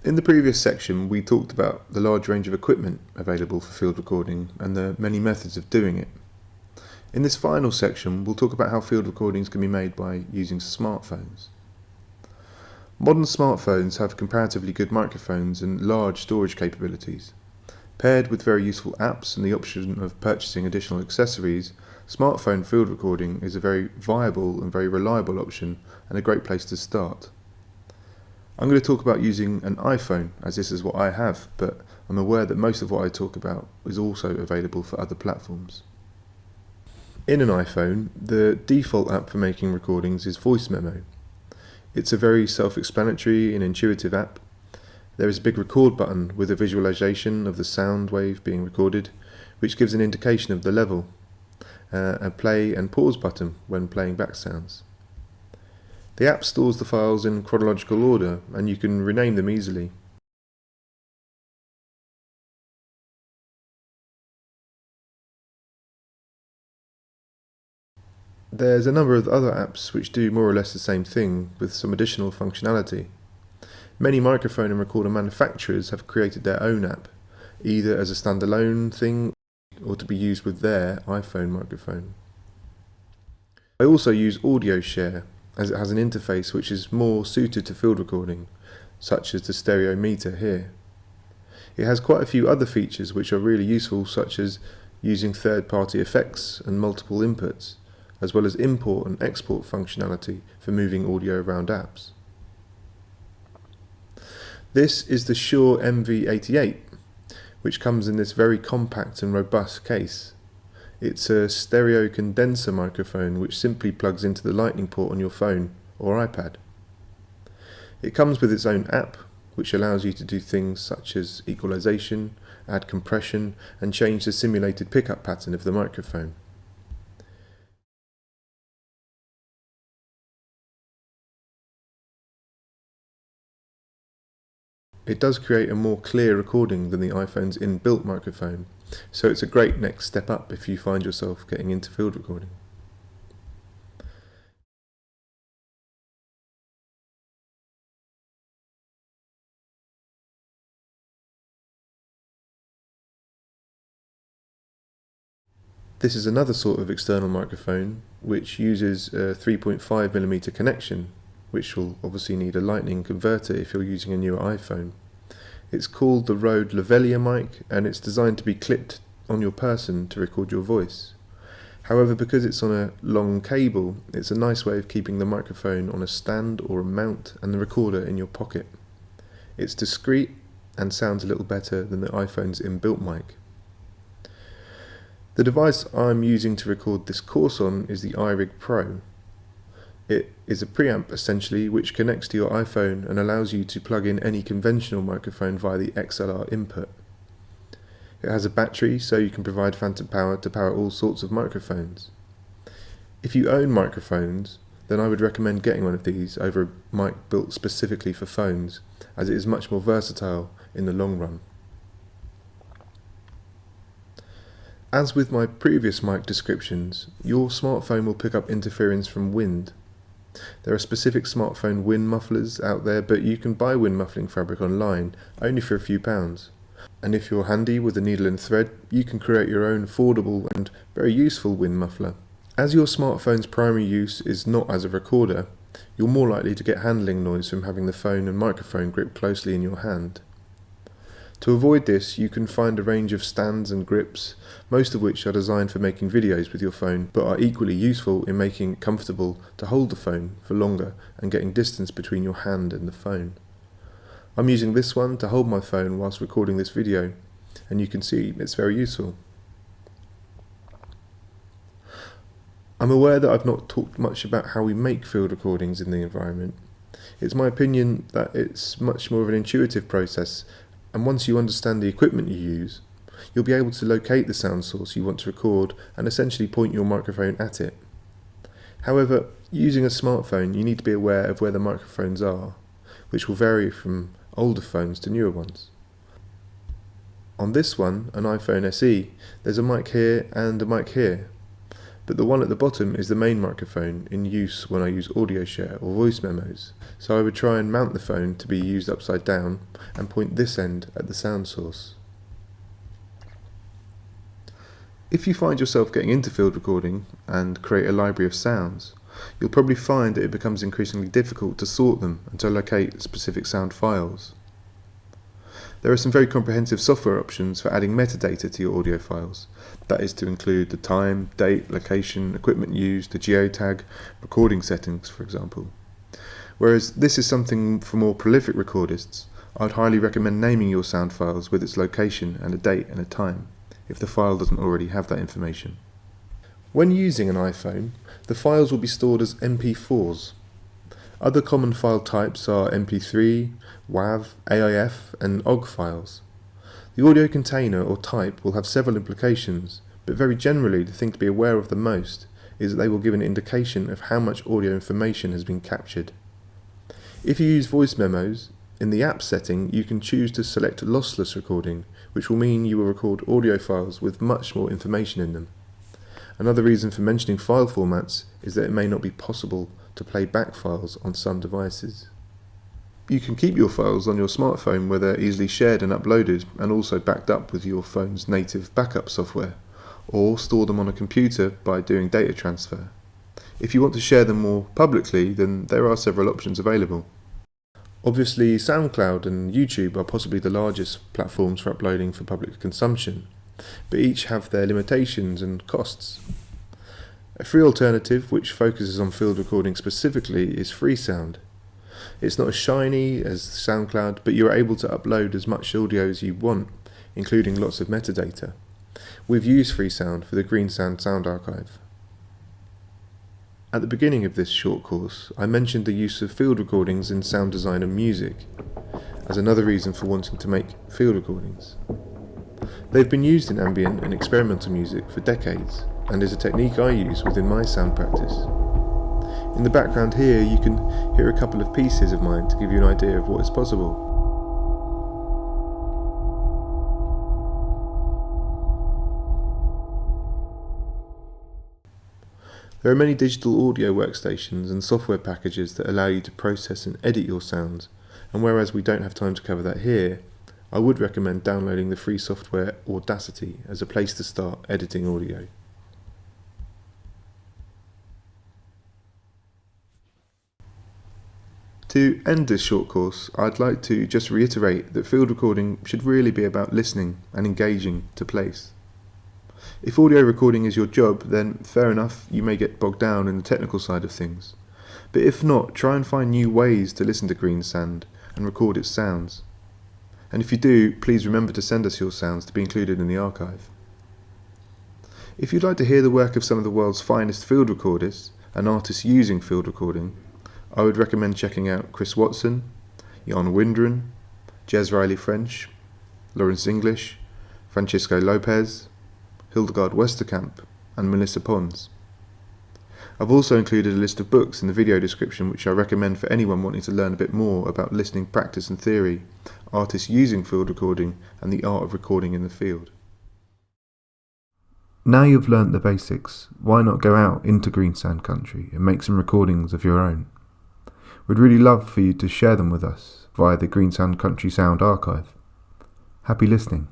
In the previous section, we talked about the large range of equipment available for field recording and the many methods of doing it. In this final section, we'll talk about how field recordings can be made by using smartphones. Modern smartphones have comparatively good microphones and large storage capabilities. Paired with very useful apps and the option of purchasing additional accessories, smartphone field recording is a very viable and very reliable option and a great place to start. I'm going to talk about using an iPhone, as this is what I have, but I'm aware that most of what I talk about is also available for other platforms. In an iPhone, the default app for making recordings is Voice Memo. It's a very self-explanatory and intuitive app. There is a big record button with a visualization of the sound wave being recorded, which gives an indication of the level, a play and pause button when playing back sounds. The app stores the files in chronological order, and you can rename them easily. There's a number of other apps which do more or less the same thing, with some additional functionality. Many microphone and recorder manufacturers have created their own app, either as a standalone thing or to be used with their iPhone microphone. I also use Audio Share, as it has an interface which is more suited to field recording, such as the stereo meter here. It has quite a few other features which are really useful, such as using third-party effects and multiple inputs, as well as import and export functionality for moving audio around apps. This is the Shure MV88, which comes in this very compact and robust case. It's a stereo condenser microphone which simply plugs into the lightning port on your phone or iPad. It comes with its own app, which allows you to do things such as equalization, add compression, and change the simulated pickup pattern of the microphone. It does create a more clear recording than the iPhone's inbuilt microphone, so it's a great next step up if you find yourself getting into field recording. This is another sort of external microphone which uses a 3.5mm connection, which will obviously need a lightning converter if you're using a newer iPhone. It's called the Rode Lavalier mic, and it's designed to be clipped on your person to record your voice. However, because it's on a long cable, it's a nice way of keeping the microphone on a stand or a mount and the recorder in your pocket. It's discreet and sounds a little better than the iPhone's inbuilt mic. The device I'm using to record this course on is the iRig Pro. It is a preamp essentially which connects to your iPhone and allows you to plug in any conventional microphone via the XLR input. It has a battery so you can provide phantom power to power all sorts of microphones. If you own microphones, then I would recommend getting one of these over a mic built specifically for phones, as it is much more versatile in the long run. As with my previous mic descriptions, your smartphone will pick up interference from wind. There are specific smartphone wind mufflers out there, but you can buy wind muffling fabric online, only for a few pounds. And if you're handy with a needle and thread, you can create your own affordable and very useful wind muffler. As your smartphone's primary use is not as a recorder, you're more likely to get handling noise from having the phone and microphone gripped closely in your hand. To avoid this, you can find a range of stands and grips, most of which are designed for making videos with your phone, but are equally useful in making it comfortable to hold the phone for longer and getting distance between your hand and the phone. I'm using this one to hold my phone whilst recording this video, and you can see it's very useful. I'm aware that I've not talked much about how we make field recordings in the environment. It's my opinion that it's much more of an intuitive process, and once you understand the equipment you use, you'll be able to locate the sound source you want to record and essentially point your microphone at it. However, using a smartphone, you need to be aware of where the microphones are, which will vary from older phones to newer ones. On this one, an iPhone SE, there's a mic here and a mic here. but the one at the bottom is the main microphone in use when I use audio share or voice memos, so I would try and mount the phone to be used upside down and point this end at the sound source. If you find yourself getting into field recording and create a library of sounds, you'll probably find that it becomes increasingly difficult to sort them and to locate specific sound files. There are some very comprehensive software options for adding metadata to your audio files. That is to include the time, date, location, equipment used, the geotag, recording settings, for example. Whereas this is something for more prolific recordists, I'd highly recommend naming your sound files with its location and a date and a time, if the file doesn't already have that information. When using an iPhone, the files will be stored as MP4s. Other common file types are MP3, WAV, AIF, and OGG files. The audio container or type will have several implications, but very generally the thing to be aware of the most is that they will give an indication of how much audio information has been captured. If you use voice memos, in the app setting you can choose to select lossless recording, which will mean you will record audio files with much more information in them. Another reason for mentioning file formats is that it may not be possible to play back files on some devices. You can keep your files on your smartphone where they're easily shared and uploaded and also backed up with your phone's native backup software, or store them on a computer by doing data transfer. If you want to share them more publicly, then there are several options available. Obviously, SoundCloud and YouTube are possibly the largest platforms for uploading for public consumption, but each have their limitations and costs. A free alternative, which focuses on field recording specifically, is Freesound. It's not as shiny as SoundCloud, but you're able to upload as much audio as you want, including lots of metadata. We've used Freesound for the Greensand sound archive. At the beginning of this short course, I mentioned the use of field recordings in sound design and music, as another reason for wanting to make field recordings. They've been used in ambient and experimental music for decades, and is a technique I use within my sound practice. In the background here you can hear a couple of pieces of mine to give you an idea of what is possible. There are many digital audio workstations and software packages that allow you to process and edit your sounds, and whereas we don't have time to cover that here, I would recommend downloading the free software Audacity as a place to start editing audio. To end this short course, I'd like to just reiterate that field recording should really be about listening and engaging to place. If audio recording is your job, then fair enough, you may get bogged down in the technical side of things. But if not, try and find new ways to listen to Greensand and record its sounds. And if you do, please remember to send us your sounds to be included in the archive. If you'd like to hear the work of some of the world's finest field recordists and artists using field recording, I would recommend checking out Chris Watson, Jan Windren, Jez Riley French, Lawrence English, Francisco Lopez, Hildegard Westerkamp, and Melissa Pons. I've also included a list of books in the video description which I recommend for anyone wanting to learn a bit more about listening practice and theory, artists using field recording, and the art of recording in the field. Now you've learnt the basics, why not go out into Greensand country and make some recordings of your own? We'd really love for you to share them with us via the Greensand Country Sound Archive. Happy listening.